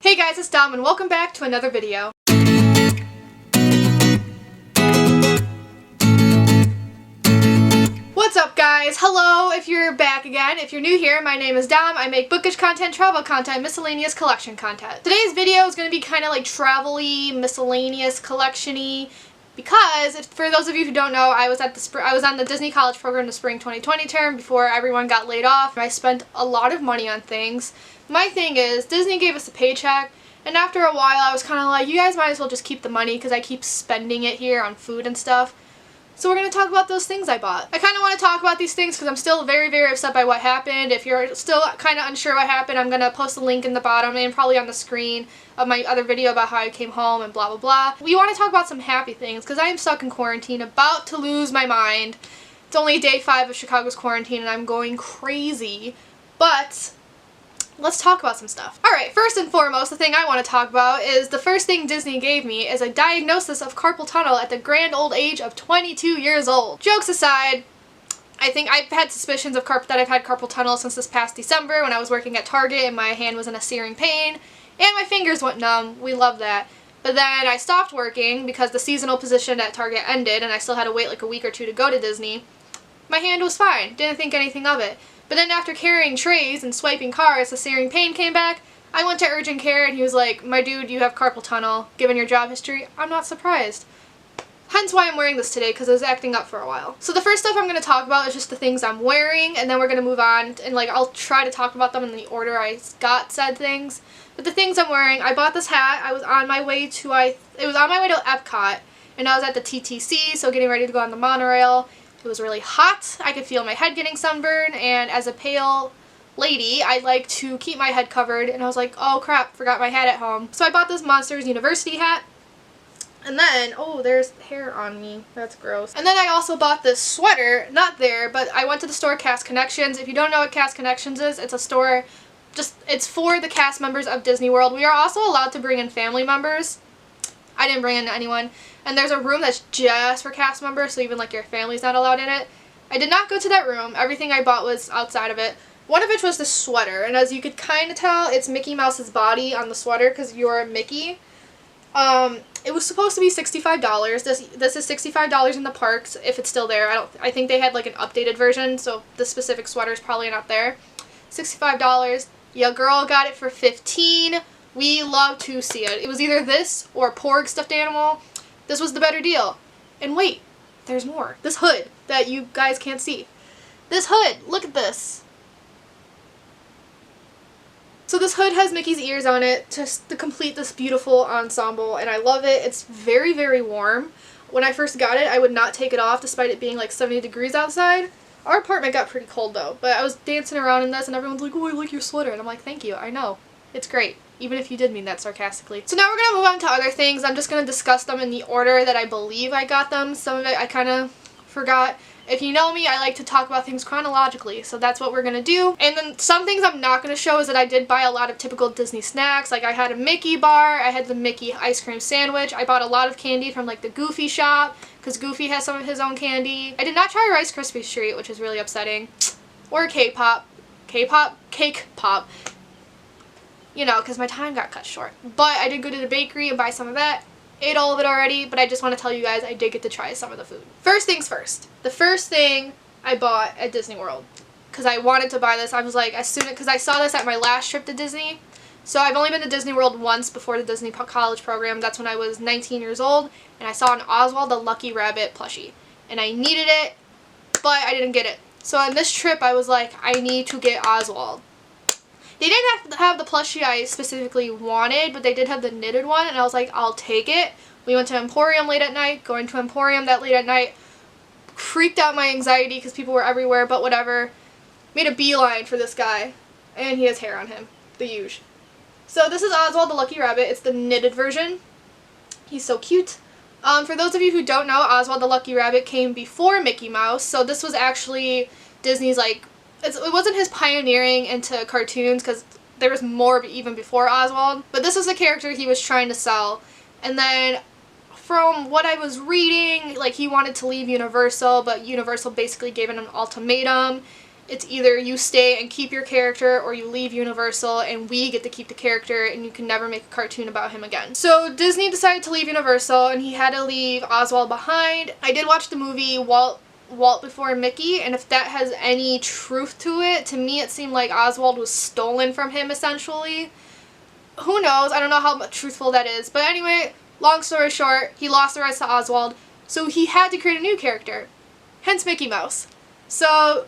Hey guys, it's Dom and welcome back to another video. What's up guys? Hello if you're back again. If you're new here, my name is Dom. I make bookish content, travel content, miscellaneous collection content. Today's video is going to be kind of like travel-y, miscellaneous, collection-y, because for those of you who don't know, I was on the Disney College program the spring 2020 term before everyone got laid off. I spent a lot of money on things. My thing is, Disney gave us a paycheck, and after a while I was kind of like, you guys might as well just keep the money because I keep spending it here on food and stuff. So we're going to talk about those things I bought. I kind of want to talk about these things because I'm still very, very upset by what happened. If you're still kind of unsure what happened, I'm going to post a link in the bottom and probably on the screen of my other video about how I came home and blah, blah, blah. We want to talk about some happy things because I am stuck in quarantine, about to lose my mind. It's only day 5 of Chicago's quarantine and I'm going crazy. But let's talk about some stuff. Alright, first and foremost, the thing I want to talk about is the first thing Disney gave me is a diagnosis of carpal tunnel at the grand old age of 22 years old. Jokes aside, I think I've had suspicions of that I've had carpal tunnel since this past December when I was working at Target and my hand was in a searing pain and my fingers went numb. We love that. But then I stopped working because the seasonal position at Target ended and I still had to wait like a week or two to go to Disney. My hand was fine. Didn't think anything of it. But then after carrying trays and swiping cars, the searing pain came back. I went to urgent care and he was like, my dude, you have carpal tunnel, given your job history. I'm not surprised. Hence why I'm wearing this today, because it was acting up for a while. So the first stuff I'm going to talk about is just the things I'm wearing, and then we're going to move on, and like I'll try to talk about them in the order I got said things. But the things I'm wearing, I bought this hat. I was on my way to, it was on my way to Epcot, and I was at the TTC, so getting ready to go on the monorail. It was really hot, I could feel my head getting sunburned, and as a pale lady, I like to keep my head covered, and I was like, oh crap, forgot my hat at home. So I bought this Monsters University hat, and then, oh, there's hair on me, that's gross. And then I also bought this sweater, not there, but I went to the store Cast Connections. If you don't know what Cast Connections is, it's a store, it's for the cast members of Disney World. We are also allowed to bring in family members. I didn't bring in anyone. And there's a room that's just for cast members, so even like your family's not allowed in it. I did not go to that room. Everything I bought was outside of it. One of which was the sweater, and as you could kind of tell, it's Mickey Mouse's body on the sweater because you're Mickey. It was supposed to be $65. This is $65 in the parks if it's still there. I think they had like an updated version, so the specific sweater is probably not there. $65. Your girl got it for $15. We love to see it. It was either this or Porg stuffed animal. This was the better deal. And wait, there's more. This hood that you guys can't see. This hood, look at this. So this hood has Mickey's ears on it just to complete this beautiful ensemble, and I love it. It's very, very warm. When I first got it, I would not take it off despite it being like 70 degrees outside. Our apartment got pretty cold though, but I was dancing around in this and everyone's like, oh, I like your sweater. And I'm like, thank you, I know. It's great. Even if you did mean that sarcastically. So now we're going to move on to other things. I'm just going to discuss them in the order that I believe I got them. Some of it I kind of forgot. If you know me, I like to talk about things chronologically, so that's what we're going to do. And then some things I'm not going to show is that I did buy a lot of typical Disney snacks. Like I had a Mickey bar, I had the Mickey ice cream sandwich, I bought a lot of candy from like the Goofy shop, because Goofy has some of his own candy. I did not try Rice Krispies treat, which is really upsetting. Or cake pop. Cake pop. You know, because my time got cut short. But I did go to the bakery and buy some of that. Ate all of it already, but I just want to tell you guys I did get to try some of the food. First things first. The first thing I bought at Disney World, because I wanted to buy this, I was like, because I saw this at my last trip to Disney. So I've only been to Disney World once before the Disney College program. That's when I was 19 years old, and I saw an Oswald the Lucky Rabbit plushie. And I needed it, but I didn't get it. So on this trip, I was like, I need to get Oswald. They didn't have the plushie I specifically wanted, but they did have the knitted one, and I was like, I'll take it. We went to Emporium late at night. Going to Emporium that late at night creeped out my anxiety because people were everywhere, but whatever. Made a beeline for this guy, and he has hair on him. The huge. So this is Oswald the Lucky Rabbit. It's the knitted version. He's so cute. For those of you who don't know, Oswald the Lucky Rabbit came before Mickey Mouse, so this was actually Disney's like, it wasn't his pioneering into cartoons because there was more even before Oswald, but this was the character he was trying to sell. And then from what I was reading, like he wanted to leave Universal, but Universal basically gave him an ultimatum it's either you stay and keep your character or you leave Universal and we get to keep the character and you can never make a cartoon about him again. So Disney decided to leave Universal and he had to leave Oswald behind. I did watch the movie Walt Before Mickey, and if that has any truth to it, to me it seemed like Oswald was stolen from him essentially. Who knows? I don't know how truthful that is. But anyway, long story short, he lost the rights to Oswald, so he had to create a new character. Hence Mickey Mouse. So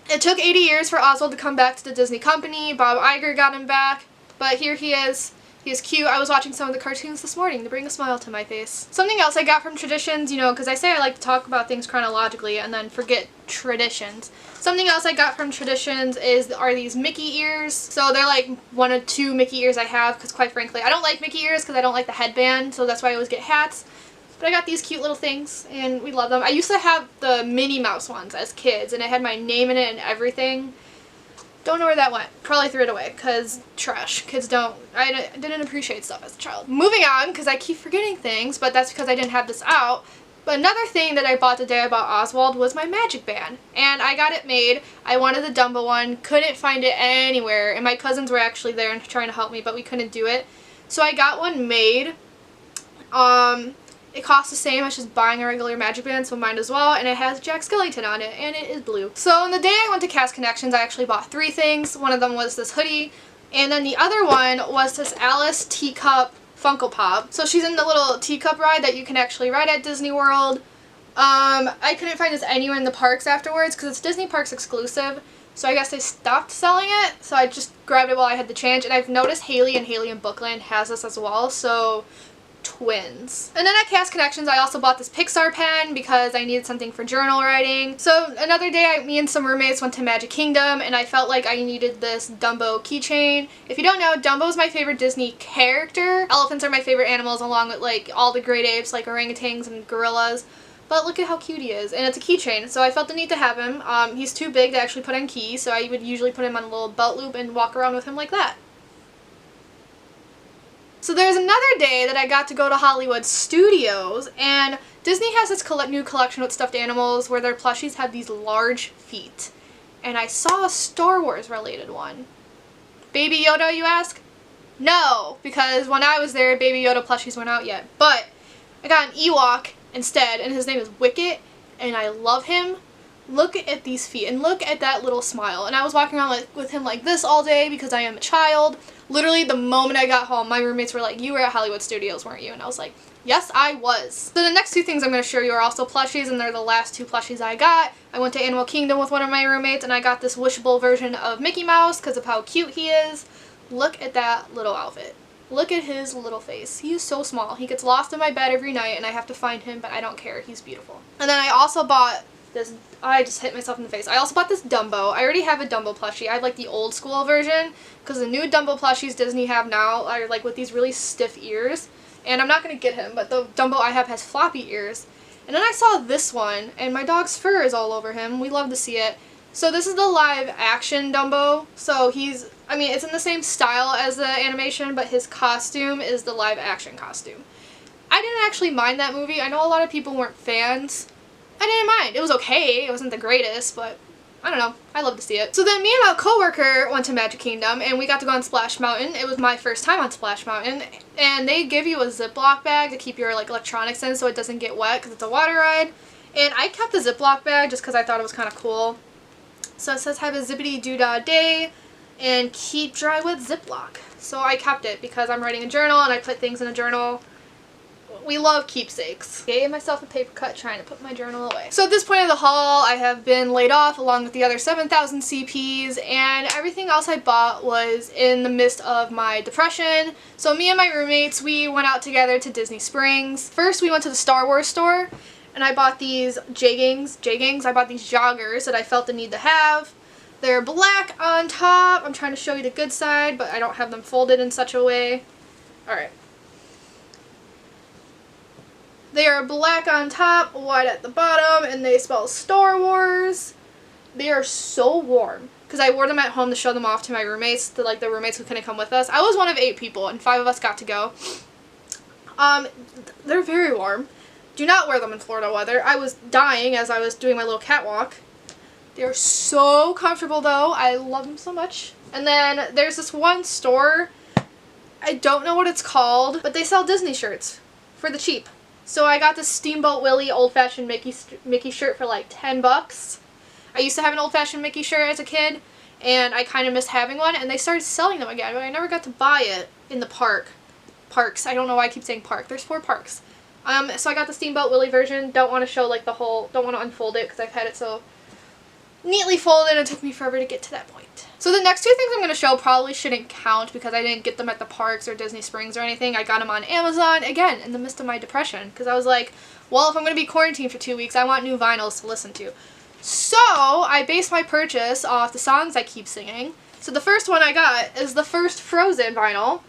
it took 80 years for Oswald to come back to the Disney company. Bob Iger got him back, but here he is. He is cute. I was watching some of the cartoons this morning to bring a smile to my face. Something else I got from traditions, you know, because I say I like to talk about things chronologically and then forget traditions. Something else I got from traditions are these Mickey ears. So they're like one of two Mickey ears I have because quite frankly, I don't like Mickey ears because I don't like the headband, so that's why I always get hats. But I got these cute little things and we love them. I used to have the Minnie Mouse ones as kids and it had my name in it and everything. Don't know where that went. Probably threw it away because trash. Kids don't. I didn't appreciate stuff as a child. Moving on, because I keep forgetting things, but that's because I didn't have this out. But another thing that I bought the day I bought Oswald was my magic band. And I got it made. I wanted the Dumbo one. Couldn't find it anywhere. And my cousins were actually there and trying to help me, but we couldn't do it. So I got one made. It costs the same as just buying a regular magic band, so might as well, and it has Jack Skellington on it, and it is blue. So on the day I went to Cast Connections, I actually bought 3 things. One of them was this hoodie, and then the other one was this Alice teacup Funko Pop. So she's in the little teacup ride that you can actually ride at Disney World. I couldn't find this anywhere in the parks afterwards because it's Disney Parks exclusive, so I guess they stopped selling it, so I just grabbed it while I had the chance, and I've noticed Haley and Bookland has this as well, so twins. And then at Cast Connections I also bought this Pixar pen because I needed something for journal writing. So another day me and some roommates went to Magic Kingdom and I felt like I needed this Dumbo keychain. If you don't know, Dumbo is my favorite Disney character. Elephants are my favorite animals along with like all the great apes like orangutans and gorillas. But look at how cute he is, and it's a keychain, so I felt the need to have him. He's too big to actually put on keys, so I would usually put him on a little belt loop and walk around with him like that. So there's another day that I got to go to Hollywood Studios, and Disney has this new collection with stuffed animals where their plushies have these large feet. And I saw a Star Wars related one. Baby Yoda, you ask? No, because when I was there, Baby Yoda plushies weren't out yet. But I got an Ewok instead, and his name is Wicket, and I love him. Look at these feet, and look at that little smile. And I was walking around with him like this all day because I am a child. Literally, the moment I got home, my roommates were like, "You were at Hollywood Studios, weren't you?" And I was like, "Yes, I was." So the next 2 things I'm going to show you are also plushies, and they're the last 2 plushies I got. I went to Animal Kingdom with one of my roommates, and I got this wishable version of Mickey Mouse because of how cute he is. Look at that little outfit. Look at his little face. He is so small. He gets lost in my bed every night, and I have to find him, but I don't care. He's beautiful. And then I also bought this. I just hit myself in the face. I also bought this Dumbo. I already have a Dumbo plushie. I have like the old school version because the new Dumbo plushies Disney have now are like with these really stiff ears. And I'm not going to get him, but the Dumbo I have has floppy ears. And then I saw this one, and my dog's fur is all over him. We love to see it. So this is the live action Dumbo. So it's in the same style as the animation, but his costume is the live action costume. I didn't actually mind that movie. I know a lot of people weren't fans. I didn't mind. It was okay. It wasn't the greatest, but I don't know. I love to see it. So then me and my coworker went to Magic Kingdom, and we got to go on Splash Mountain. It was my first time on Splash Mountain, and they give you a Ziploc bag to keep your like electronics in so it doesn't get wet because it's a water ride. And I kept the Ziploc bag just because I thought it was kind of cool. So it says have a zippity doo dah day and keep dry with Ziploc. So I kept it because I'm writing a journal and I put things in a journal. We love keepsakes. Gave myself a paper cut trying to put my journal away. So at this point of the haul, I have been laid off along with the other 7,000 CPs, and everything else I bought was in the midst of my depression. So me and my roommates, we went out together to Disney Springs. First we went to the Star Wars store, and I bought these jeggings. I bought these joggers that I felt the need to have. They're black on top. I'm trying to show you the good side, but I don't have them folded in such a way. Alright. They are black on top, white at the bottom, and they spell Star Wars. They are so warm. Because I wore them at home to show them off to my roommates, the roommates who couldn't come with us. I was one of 8 people, and 5 of us got to go. They're very warm. Do not wear them in Florida weather. I was dying as I was doing my little catwalk. They're so comfortable though. I love them so much. And then there's this one store, I don't know what it's called, but they sell Disney shirts for the cheap. So I got this Steamboat Willie old-fashioned Mickey shirt for like 10 bucks. I used to have an old-fashioned Mickey shirt as a kid, and I kind of missed having one, and they started selling them again, but I never got to buy it in the parks. I don't know why I keep saying park. There's 4 parks. So I got the Steamboat Willie version. Don't want to show like the whole, don't want to unfold it because I've had it so neatly folded and it took me forever to get to that point. So the next 2 things I'm going to show probably shouldn't count because I didn't get them at the parks or Disney Springs or anything. I got them on Amazon, again, in the midst of my depression, because I was like, well, if I'm going to be quarantined for 2 weeks, I want new vinyls to listen to. So I based my purchase off the songs I keep singing. So the first one I got is the first Frozen vinyl.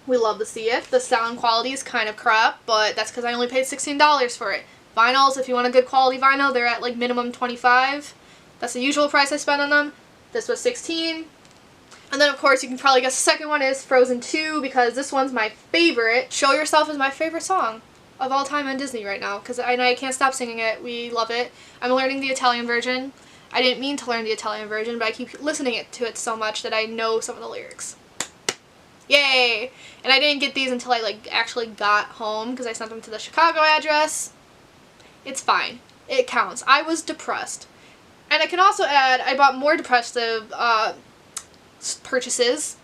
We love to see it. The sound quality is kind of crap, but that's because I only paid $16 for it. Vinyls, if you want a good quality vinyl, they're at like minimum $25. That's the usual price I spend on them. This was $16. And then of course you can probably guess the second one is Frozen 2 because this one's my favorite. Show Yourself is my favorite song of all time on Disney right now because I can't stop singing it. We love it. I'm learning the Italian version. I didn't mean to learn the Italian version, but I keep listening to it so much that I know some of the lyrics. Yay! And I didn't get these until I like actually got home because I sent them to the Chicago address. It's fine. It counts. I was depressed. And I can also add, I bought more depressive purchases,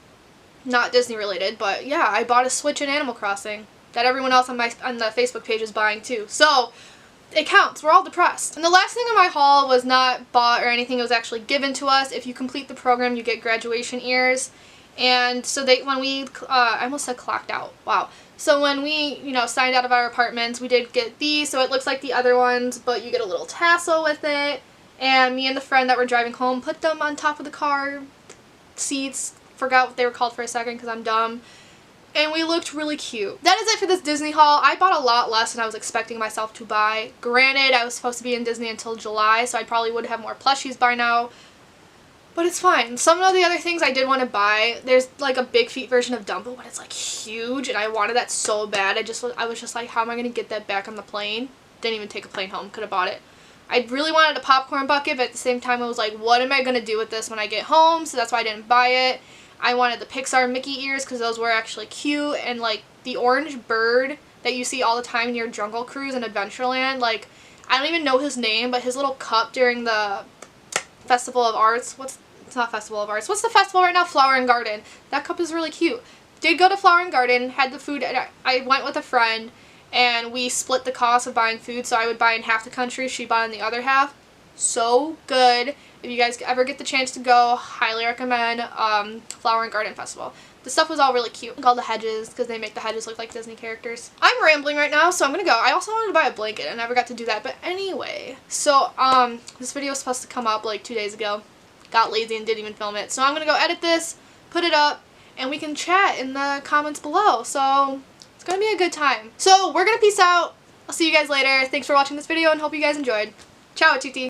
not Disney related, but yeah, I bought a Switch and Animal Crossing that everyone else on the Facebook page is buying too. So it counts. We're all depressed. And the last thing in my haul was not bought or anything. It was actually given to us. If you complete the program, you get graduation ears. And so when we, I almost said clocked out. Wow. So when we, signed out of our apartments, we did get these. So it looks like the other ones, but you get a little tassel with it. And me and the friend that were driving home put them on top of the car seats. Forgot what they were called for a second because I'm dumb. And we looked really cute. That is it for this Disney haul. I bought a lot less than I was expecting myself to buy. Granted, I was supposed to be in Disney until July, so I probably would have more plushies by now. But it's fine. Some of the other things I did want to buy, there's like a Big Feet version of Dumbo, but it's like huge, and I wanted that so bad. I was just like, how am I going to get that back on the plane? Didn't even take a plane home. Could have bought it. I really wanted a popcorn bucket, but at the same time I was like, what am I going to do with this when I get home? So that's why I didn't buy it. I wanted the Pixar Mickey ears because those were actually cute, and like the orange bird that you see all the time near Jungle Cruise and Adventureland, like I don't even know his name, but his little cup during the Festival of Arts, it's not Festival of Arts, what's the festival right now? Flower and Garden. That cup is really cute. Did go to Flower and Garden, had the food, I went with a friend, and we split the cost of buying food, so I would buy in half the country, she bought in the other half. So good. If you guys ever get the chance to go, highly recommend Flower and Garden Festival. The stuff was all really cute. Like all the hedges, because they make the hedges look like Disney characters. I'm rambling right now, so I'm gonna go. I also wanted to buy a blanket. I never got to do that, but anyway. So, this video was supposed to come up like 2 days ago. Got lazy and didn't even film it. So I'm gonna go edit this, put it up, and we can chat in the comments below. So, it's gonna be a good time. So, we're gonna peace out. I'll see you guys later. Thanks for watching this video and hope you guys enjoyed. Ciao, tutti!